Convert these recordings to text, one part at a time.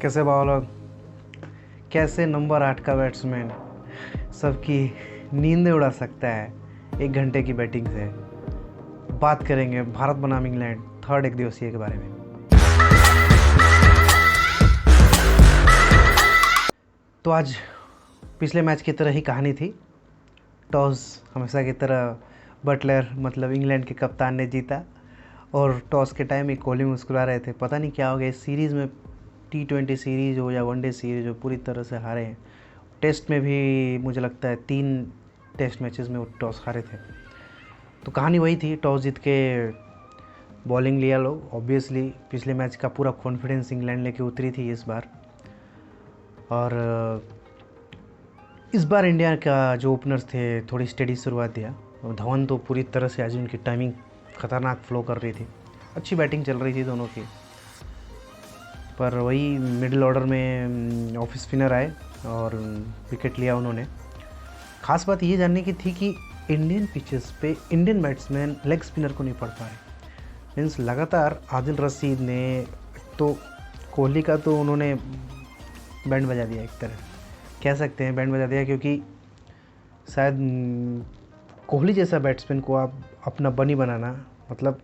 कैसे बावलों, कैसे नंबर 8 का बैट्समैन सबकी नींदें उड़ा सकता है 1 घंटे की बैटिंग से। बात करेंगे भारत बनाम इंग्लैंड थर्ड एक दिवसीय के बारे में। तो आज पिछले मैच की तरह ही कहानी थी। टॉस हमेशा की तरह बटलर मतलब इंग्लैंड के कप्तान ने जीता और टॉस के टाइम ही कोहली मुस्कुरा रहे थे। पता नहीं क्या हो गया इस सीरीज़ में, T20 सीरीज़ हो या वनडे सीरीज़ हो, पूरी तरह से हारे हैं। टेस्ट में भी मुझे लगता है 3 टेस्ट मैचेस में वो टॉस हारे थे। तो कहानी वही थी, टॉस जीत के बॉलिंग लिया लोग। ऑब्वियसली पिछले मैच का पूरा कॉन्फिडेंस इंग्लैंड लेके उतरी थी इस बार। और इस बार इंडिया का जो ओपनर्स थे थोड़ी स्टेडी शुरुआत दिया। धवन तो पूरी तरह से आज उनकी टाइमिंग ख़तरनाक फ्लो कर रही थी, अच्छी बैटिंग चल रही थी दोनों की। पर वही मिडिल ऑर्डर में ऑफ स्पिनर आए और विकेट लिया उन्होंने। ख़ास बात ये जानने की थी कि इंडियन पिचेस पे इंडियन बैट्समैन लेग स्पिनर को नहीं पढ़ पाए। मीन्स लगातार आदिल रशीद ने तो कोहली का तो उन्होंने बैंड बजा दिया, एक तरह कह सकते हैं बैंड बजा दिया, क्योंकि शायद कोहली जैसा बैट्समैन को आप अपना बनी बनाना, मतलब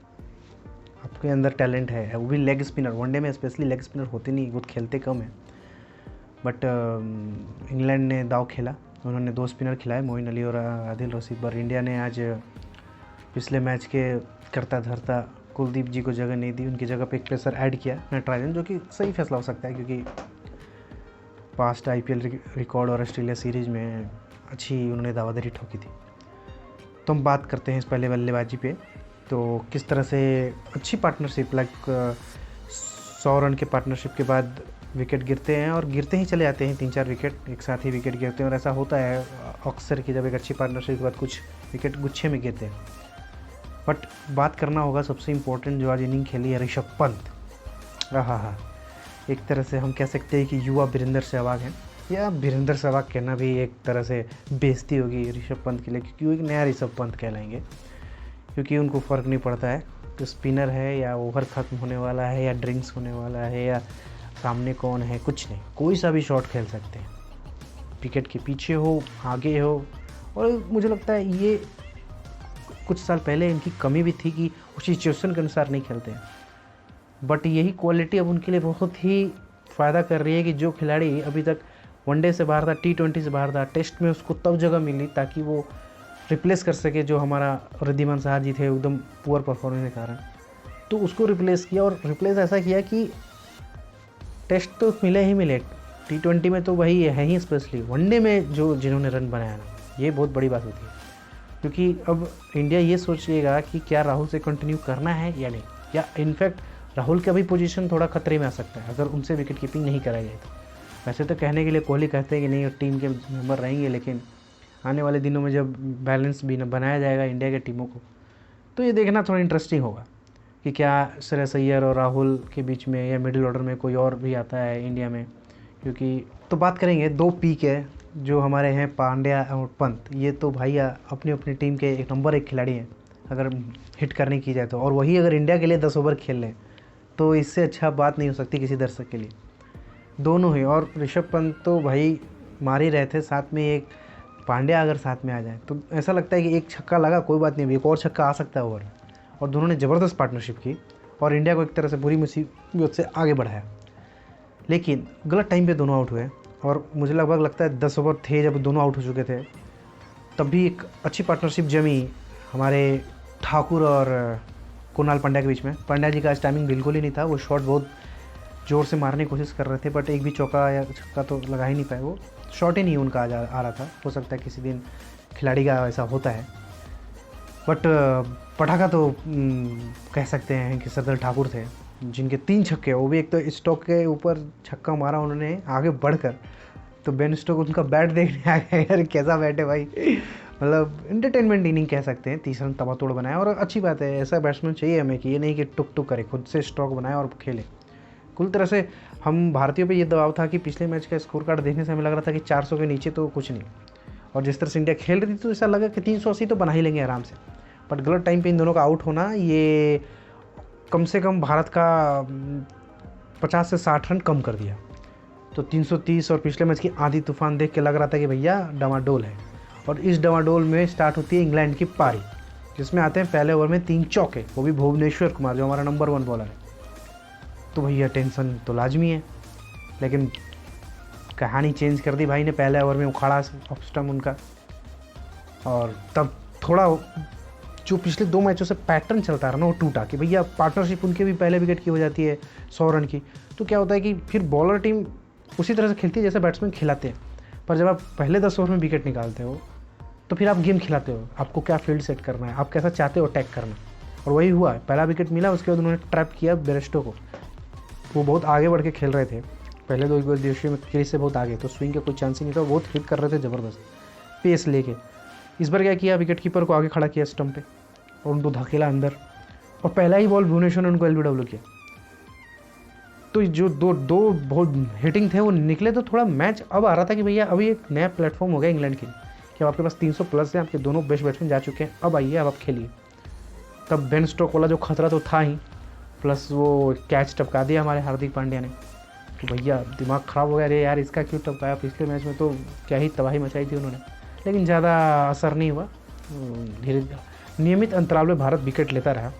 आपके अंदर टैलेंट है, वो भी लेग स्पिनर। वनडे में स्पेशली लेग स्पिनर होते नहीं, वो खेलते कम है। बट इंग्लैंड ने दाव खेला, उन्होंने 2 स्पिनर खिलाए, मोइन अली और आदिल रशीद पर। इंडिया ने आज पिछले मैच के करता धरता कुलदीप जी को जगह नहीं दी, उनकी जगह पे एक पेसर ऐड किया नटराजन, जो कि सही फैसला हो सकता है क्योंकि पास्ट IPL रिकॉर्ड और ऑस्ट्रेलिया सीरीज़ में अच्छी उन्होंने दावादारी ठोकी थी। तो हम बात करते हैं इस पहले बल्लेबाजी पे। तो किस तरह से अच्छी पार्टनरशिप, लाइक 100 रन के पार्टनरशिप के बाद विकेट गिरते हैं और गिरते ही चले जाते हैं, 3-4 विकेट एक साथ ही विकेट गिरते हैं। और ऐसा होता है अक्सर कि जब एक अच्छी पार्टनरशिप के बाद कुछ विकेट गुच्छे में गिरते हैं। बट बात करना होगा सबसे इम्पोर्टेंट जो आज इनिंग खेली है, ऋषभ पंत। हाँ, एक तरह से हम कह सकते हैं कि युवा वीरेंद्र सहवाग हैं, या वीरेंद्र सहवाग कहना भी एक तरह से बेइज्जती होगी ऋषभ पंत के लिए, क्योंकि वो एक नया ऋषभ पंत कहलाएंगे, क्योंकि उनको फ़र्क नहीं पड़ता है कि स्पिनर है या ओवर ख़त्म होने वाला है या ड्रिंक्स होने वाला है या सामने कौन है, कुछ नहीं, कोई सा भी शॉट खेल सकते हैं, विकेट के पीछे हो आगे हो। और मुझे लगता है ये कुछ साल पहले इनकी कमी भी थी कि उस सिचुएशन के अनुसार नहीं खेलते हैं। बट यही क्वालिटी अब उनके लिए बहुत ही फ़ायदा कर रही है कि जो खिलाड़ी अभी तक वनडे से बाहर था, T20 से बाहर था, टेस्ट में उसको तब जगह मिली ताकि वो रिप्लेस कर सके जो हमारा रिद्धिमान साहा जी थे एकदम पुअर परफॉर्मेंस के कारण। तो उसको रिप्लेस किया, और रिप्लेस ऐसा किया कि टेस्ट तो मिले ही मिले, T20 में तो वही है ही, स्पेशली वनडे में जो जिन्होंने रन बनाया ना, ये बहुत बड़ी बात होती है। क्योंकि अब इंडिया ये सोचिएगा कि क्या राहुल से कंटिन्यू करना है या नहीं, या इनफैक्ट राहुल का भी पोजीशन थोड़ा खतरे में आ सकता है अगर उनसे विकेट कीपिंग नहीं कराई जाए तो। वैसे तो कहने के लिए कोहली कहते हैं कि नहीं टीम के मेंबर रहेंगे, लेकिन आने वाले दिनों में जब बैलेंस भी बनाया जाएगा इंडिया के टीमों को, तो ये देखना थोड़ा इंटरेस्टिंग होगा कि क्या श्रेयस अय्यर और राहुल के बीच में या मिडिल ऑर्डर में कोई और भी आता है इंडिया में। क्योंकि तो बात करेंगे 2 पीक है जो हमारे हैं, पांड्या और पंत। ये तो भाई अपनी अपनी टीम के एक नंबर 1 खिलाड़ी हैं अगर हिट करने की जाए तो, और वही अगर इंडिया के लिए 10 ओवर खेल लें तो इससे अच्छा बात नहीं हो सकती किसी दर्शक के लिए, दोनों ही। और ऋषभ पंत तो भाई मार ही रहे थे, साथ में एक पांड्या अगर साथ में आ जाए तो ऐसा लगता है कि एक छक्का लगा कोई बात नहीं, एक और छक्का आ सकता है ओवर। और दोनों ने ज़बरदस्त पार्टनरशिप की और इंडिया को एक तरह से बुरी मुसीबत से आगे बढ़ाया। लेकिन गलत टाइम पे दोनों आउट हुए, और मुझे लगभग लगता है 10 ओवर थे जब दोनों आउट हो चुके थे, तब भी एक अच्छी पार्टनरशिप जमी हमारे ठाकुर और कुणाल पांड्या के बीच में। पांड्या जी का आज टाइमिंग बिल्कुल ही नहीं था, वो शॉट बहुत ज़ोर से मारने की कोशिश कर रहे थे, बट एक भी चौका या छक्का तो लगा ही नहीं पाए, वो शॉट ही नहीं उनका आ रहा था। हो सकता है किसी दिन खिलाड़ी का ऐसा होता है। बट पटाखा तो कह सकते हैं कि सरदार ठाकुर थे, जिनके 3 छक्के, वो भी एक तो स्टोक के ऊपर छक्का मारा उन्होंने आगे बढ़कर, तो बेन स्टोक उनका बैट देखने आ गया, यार कैसा बैट है भाई, मतलब एंटरटेनमेंट इनिंग कह सकते हैं। 30 रन तबातोड़ बनाया, और अच्छी बात है, ऐसा बैट्समैन चाहिए हमें कि ये नहीं कि टुक टुक करे, खुद से स्ट्रोक बनाए और खेले। कुल तरह से हम भारतीयों पे ये दबाव था कि पिछले मैच का स्कोर कार्ड देखने से हमें लग रहा था कि 400 के नीचे तो कुछ नहीं, और जिस तरह से इंडिया खेल रही थी तो ऐसा लगा कि 380 तो बना ही लेंगे आराम से। बट गलत टाइम पे इन दोनों का आउट होना, ये कम से कम भारत का 50 से 60 रन कम कर दिया। तो 330 और पिछले मैच की आंधी तूफान देख के लग रहा था कि भैया डमाडोल है। और इस डमाडोल में स्टार्ट होती है इंग्लैंड की पारी, जिसमें आते हैं पहले ओवर में 3 चौके, वो भी भुवनेश्वर कुमार जो हमारा नंबर 1 बॉलर है। तो भैया टेंशन तो लाजमी है, लेकिन कहानी चेंज कर दी भाई ने, पहले ओवर में उखाड़ा ऑफ स्टम्प उनका। और तब थोड़ा जो पिछले 2 मैचों से पैटर्न चलता रहा ना वो टूटा कि भैया पार्टनरशिप उनके भी पहले विकेट की हो जाती है 100 रन की। तो क्या होता है कि फिर बॉलर टीम उसी तरह से खेलती है जैसे बैट्समैन खिलाते हैं, पर जब आप पहले 10 ओवर में विकेट निकालते हो तो फिर आप गेम खिलाते हो, आपको क्या फील्ड सेट करना है, आप कैसा चाहते हो अटैक करना। और वही हुआ, पहला विकेट मिला, उसके बाद उन्होंने ट्रैप किया बेरेस्टो को। वो बहुत आगे बढ़ के खेल रहे थे, पहले 2 देशों में क्रीज से बहुत आगे, तो स्विंग का कोई चांस ही नहीं था, बहुत हिट कर रहे थे ज़बरदस्त पेस लेके। इस बार क्या किया, विकेट कीपर को आगे खड़ा किया स्टंप पे और उनको धकेला अंदर, और पहला ही बॉल भुवनेश्वर ने उनको एलबीडब्ल्यू किया। तो जो दो बहुत हिटिंग थे वो निकले, तो थोड़ा मैच अब आ रहा था कि भैया अभी एक नया प्लेटफॉर्म हो गया इंग्लैंड के लिए कि अब आपके पास 300 प्लस है, आपके दोनों बेस्ट बैट्समैन जा चुके हैं, अब आइए अब आप खेलिए। तब बेन स्टोक वाला जो खतरा तो था ही, प्लस वो कैच टपका दिया हमारे हार्दिक पांड्या ने, तो भैया दिमाग ख़राब हो गया, अरे यार इसका क्यों टपकाया, पिछले मैच में तो क्या ही तबाही मचाई थी उन्होंने। लेकिन ज़्यादा असर नहीं हुआ, धीरे नियमित अंतराल में भारत विकेट लेता रहा।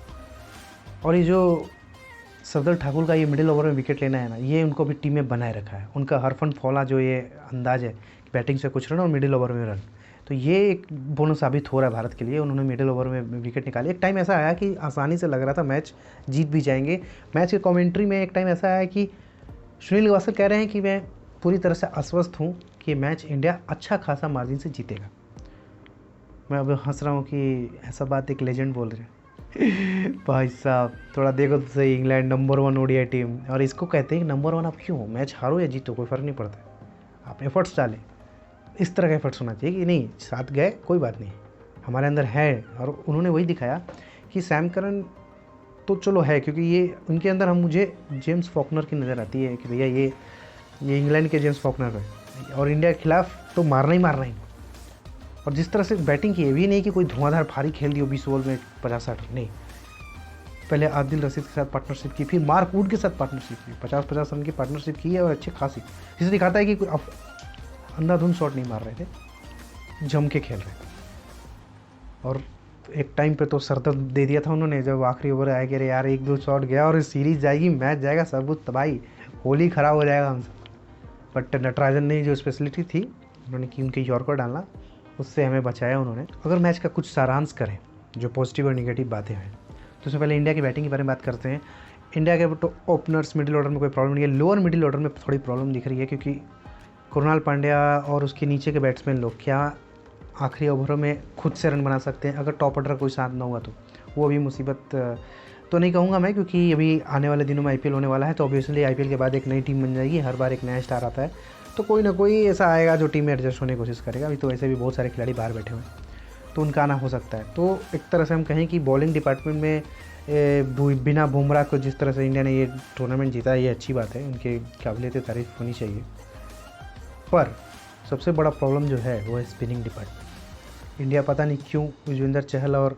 और ये जो सरदार ठाकुर का ये मिडिल ओवर में विकेट लेना है ना, ये उनको भी टीम में बनाए रखा है। उनका हरफन फौला जो ये अंदाज़ है कि बैटिंग से कुछ रन और मिडिल ओवर में रन, तो ये एक बोनस साबित हो रहा है भारत के लिए। उन्होंने मिडिल ओवर में विकेट निकाले। एक टाइम ऐसा आया कि आसानी से लग रहा था मैच जीत भी जाएंगे। मैच के कमेंट्री में एक टाइम ऐसा आया कि सुनील गावस्कर कह रहे हैं कि मैं पूरी तरह से आश्वस्त हूँ कि मैच इंडिया अच्छा खासा मार्जिन से जीतेगा। मैं अब हंस रहा हूँ कि ऐसा बात एक लेजेंड बोल रहे हैं। भाई साहब थोड़ा देखो तो सही, इंग्लैंड नंबर 1 ओडीआई टीम, और इसको कहते हैं कि नंबर 1 आप क्यों हो, मैच हारो या जीतो कोई फ़र्क नहीं पड़ता, आप एफर्ट्स डालें। इस तरह का एफर्ट्स होना चाहिए कि नहीं साथ गए कोई बात नहीं, हमारे अंदर है। और उन्होंने वही दिखाया कि सैम करन तो चलो है, क्योंकि ये उनके अंदर हम मुझे जेम्स फॉकनर की नज़र आती है कि भैया ये इंग्लैंड के जेम्स फॉकनर है, और इंडिया के खिलाफ तो मारना ही मारना ही। और जिस तरह से बैटिंग की, ये भी नहीं कि कोई धुआंधार भारी खेल दियो 20 ओवर में 50-60 रन, नहीं। पहले आदिल रशीद के साथ पार्टनरशिप की, फिर मार्क वुड के साथ पार्टनरशिप की, 50-50 रन की पार्टनरशिप की है और अच्छी खासी, जिसे दिखाता है कि कोई अंधाधुंध शॉट नहीं मार रहे थे, जम के खेल रहे थे। और एक टाइम पे तो सरदर्द दे दिया था उन्होंने, जब आखिरी ओवर आया कि अरे यार 1-2 शॉट गया और सीरीज जाएगी, मैच जाएगा, सब कुछ तबाही, होली ख़राब हो जाएगा हमसे। बट नटराजन ने जो स्पेशलिटी थी उन्होंने की, उनके यॉर्कर डालना, उससे हमें बचाया उन्होंने। अगर मैच का कुछ सारांश करें जो पॉजिटिव और निगेटिव बातें हैं, तो उससे पहले इंडिया की बैटिंग के बारे में बात करते हैं। इंडिया के तो ओपनर्स मिडिल ऑर्डर में कोई प्रॉब्लम नहीं है, लोअर मिडिल ऑर्डर में थोड़ी प्रॉब्लम दिख रही है, क्योंकि कृणाल पांड्या और उसके नीचे के बैट्समैन लोग क्या आखिरी ओवरों में खुद से रन बना सकते हैं अगर टॉप ऑर्डर कोई साथ ना हुआ तो। वो अभी मुसीबत तो नहीं कहूँगा मैं, क्योंकि अभी आने वाले दिनों में आईपीएल होने वाला है, तो ऑब्वियसली आईपीएल के बाद एक नई टीम बन जाएगी, हर बार एक नया स्टार आता है, तो कोई ना कोई ऐसा आएगा जो टीम में एडजस्ट होने की कोशिश करेगा। अभी तो वैसे भी बहुत सारे खिलाड़ी बाहर बैठे हुए हैं, तो उनका आना हो सकता है। तो एक तरह से हम कहें कि बॉलिंग डिपार्टमेंट में बिना बुमराह को जिस तरह से इंडिया ने ये टूर्नामेंट जीता है, ये अच्छी बात है, उनकी काबिलियत तारीफ होनी चाहिए। पर सबसे बड़ा प्रॉब्लम जो है वो है स्पिनिंग डिपार्टमेंट। इंडिया पता नहीं क्यों युजवेंद्र चहल और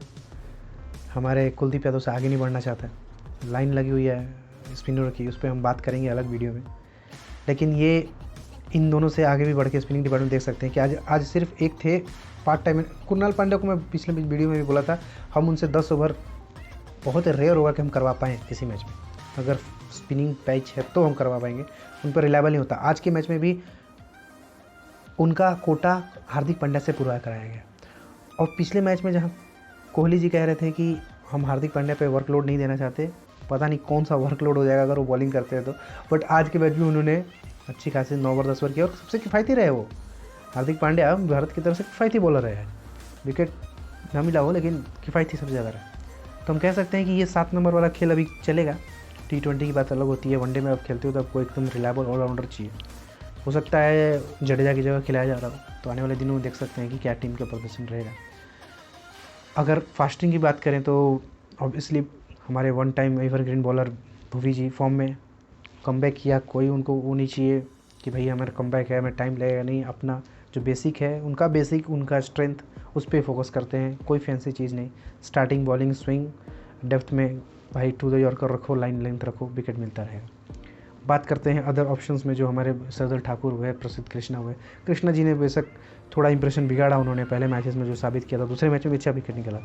हमारे कुलदीप यादव से आगे नहीं बढ़ना चाहता है। लाइन लगी हुई है स्पिनर की, उस पर हम बात करेंगे अलग वीडियो में, लेकिन ये इन दोनों से आगे भी बढ़ के स्पिनिंग डिपार्टमेंट देख सकते हैं कि आज सिर्फ एक थे पार्ट टाइम। कृणाल पांड्या को मैं पिछले वीडियो में भी बोला था, हम उनसे 10 ओवर बहुत रेयर होगा कि हम करवा पाएँ किसी मैच में, अगर स्पिनिंग पैच है तो हम करवा पाएंगे, उन पर रिलायबल नहीं होता। आज के मैच में भी उनका कोटा हार्दिक पांड्या से पूरा कराया गया। और पिछले मैच में जहाँ कोहली जी कह रहे थे कि हम हार्दिक पांड्या पे वर्कलोड नहीं देना चाहते, पता नहीं कौन सा वर्कलोड हो जाएगा अगर वो बॉलिंग करते हैं तो, बट आज के मैच में उन्होंने अच्छी खासी 9 ओवर 10 ओवर किया और सबसे किफ़ायती रहे वो। हार्दिक पांड्या भारत की तरफ से किफ़ायती बॉलर है, विकेट ना मिला हो लेकिन किफ़ायती सबसे ज़्यादा रहा। तो हम कह सकते हैं कि ये 7 नंबर वाला खेल अभी चलेगा। T20 की बात अलग होती है, वनडे में आप खेलते हो तो आपको एकदम रिलायबल ऑलराउंडर चाहिए। हो सकता है जडेजा की जगह खिलाया जा रहा हो, तो आने वाले दिनों में देख सकते हैं कि क्या टीम का प्रदर्शन रहेगा। अगर फास्टिंग की बात करें तो ऑब्वियसली हमारे one time evergreen bowler Bhuvi ji form में कमबैक किया, कोई उनको वो नहीं चाहिए कि भाई हमारा कमबैक है, हमें टाइम लगेगा, नहीं, अपना जो बेसिक है उनका बेसिक, उनका स्ट्रेंथ, उस पर फोकस करते हैं, कोई फैंसी चीज़ नहीं। स्टार्टिंग बॉलिंग स्विंग डेप्थ में भाई टू द यॉर्कर रखो, लाइन लेंथ रखो, विकेट मिलता रहेगा। बात करते हैं अदर ऑप्शंस में, जो हमारे सरदल ठाकुर हुए, प्रसिद्ध कृष्णा हुए। कृष्णा जी ने बेशक थोड़ा इंप्रेशन बिगाड़ा उन्होंने पहले मैचेस में, जो साबित किया था। दूसरे मैच में भी अच्छा विकेट निकला।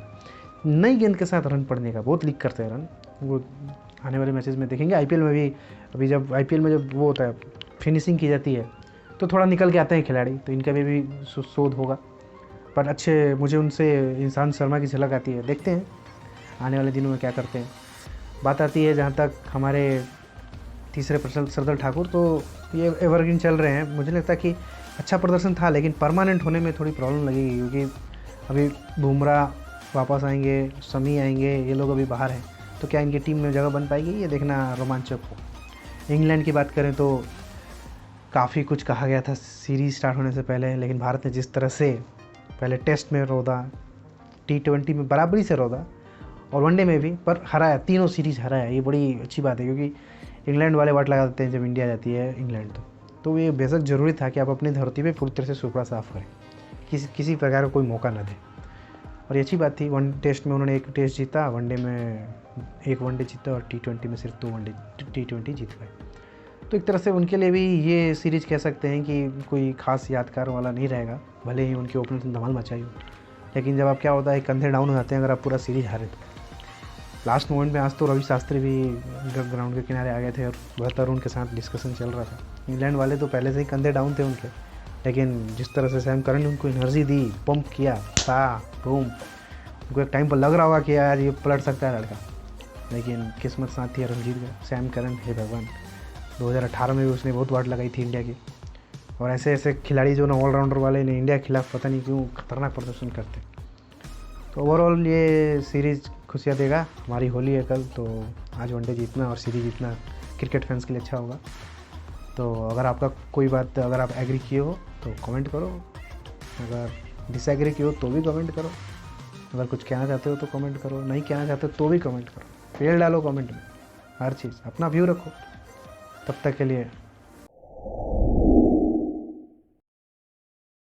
नई गेंद के साथ रन पड़ने का बहुत लीक करते हैं रन, वो आने वाले मैचेस में देखेंगे। आईपीएल में भी, अभी जब आईपीएल में जब वो होता है फिनिशिंग की जाती है तो थोड़ा निकल के आते हैं खिलाड़ी, तो इनका भी शोध होगा। पर अच्छे मुझे उनसे ईशांत शर्मा की झलक आती है, देखते हैं आने वाले दिनों में क्या करते हैं। बात आती है जहाँ तक हमारे तीसरे सरदल ठाकुर, तो ये एवरग्रीन चल रहे हैं। मुझे लगता है कि अच्छा प्रदर्शन था, लेकिन परमानेंट होने में थोड़ी प्रॉब्लम लगेगी, क्योंकि अभी बुमराह वापस आएंगे, शमी आएंगे, ये लोग अभी बाहर हैं, तो क्या इनकी टीम में जगह बन पाएगी, ये देखना रोमांचक हो। इंग्लैंड की बात करें तो काफ़ी कुछ कहा गया था सीरीज़ स्टार्ट होने से पहले, लेकिन भारत ने जिस तरह से पहले टेस्ट में रौदा, T20 में बराबरी से रौदा और वनडे में भी, पर हराया, तीनों सीरीज़ हराया। ये बड़ी अच्छी बात है, क्योंकि इंग्लैंड वाले वाट लगा देते हैं जब इंडिया जाती है इंग्लैंड। तो ये बेशक ज़रूरी था कि आप अपनी धरती पे पूरी तरह से सुपड़ा साफ करें, किसी प्रकार का कोई मौका ना दें। और ये अच्छी बात थी। वन टेस्ट में उन्होंने एक टेस्ट जीता, वनडे में एक वनडे जीता, और T20 में सिर्फ 2 वनडे T20 जीत गए। तो एक तरह से उनके लिए भी ये सीरीज़ कह सकते हैं कि कोई खास यादगार वाला नहीं रहेगा, भले ही उनके ओपनर ने धमाल मचाई हो। लेकिन जब आप क्या होता है, कंधे डाउन हो जाते हैं अगर आप पूरा सीरीज हारे तो। लास्ट मोमेंट में आज तो रवि शास्त्री भी ग्राउंड के किनारे आ गए थे और बेहतर उनके साथ डिस्कशन चल रहा था। इंग्लैंड वाले तो पहले से ही कंधे डाउन थे उनके, लेकिन जिस तरह से सैम करन ने उनको एनर्जी दी, पंप किया, बूम, उनको एक टाइम पर लग रहा होगा कि यार ये पलट सकता है लड़का, लेकिन किस्मत साथ ही रन जीत गया सैम करन। हे भगवान, 2018 में भी उसने बहुत वाट लगाई थी इंडिया की। और ऐसे ऐसे खिलाड़ी जो ना ऑलराउंडर वाले ने इंडिया के खिलाफ पता नहीं क्यों खतरनाक प्रदर्शन करते। तो ओवरऑल ये सीरीज़ खुशियाँ देगा। हमारी होली है कल, तो आज वनडे जीतना और सीरीज जीतना क्रिकेट फैंस के लिए अच्छा होगा। तो अगर आपका कोई बात, अगर आप एग्री किए हो तो कमेंट करो, अगर डिसएग्री किए हो तो भी कमेंट करो, अगर कुछ कहना चाहते हो तो कमेंट करो, नहीं कहना चाहते हो तो भी कमेंट करो, फेल डालो कमेंट में, हर चीज़ अपना व्यू रखो। तब तक के लिए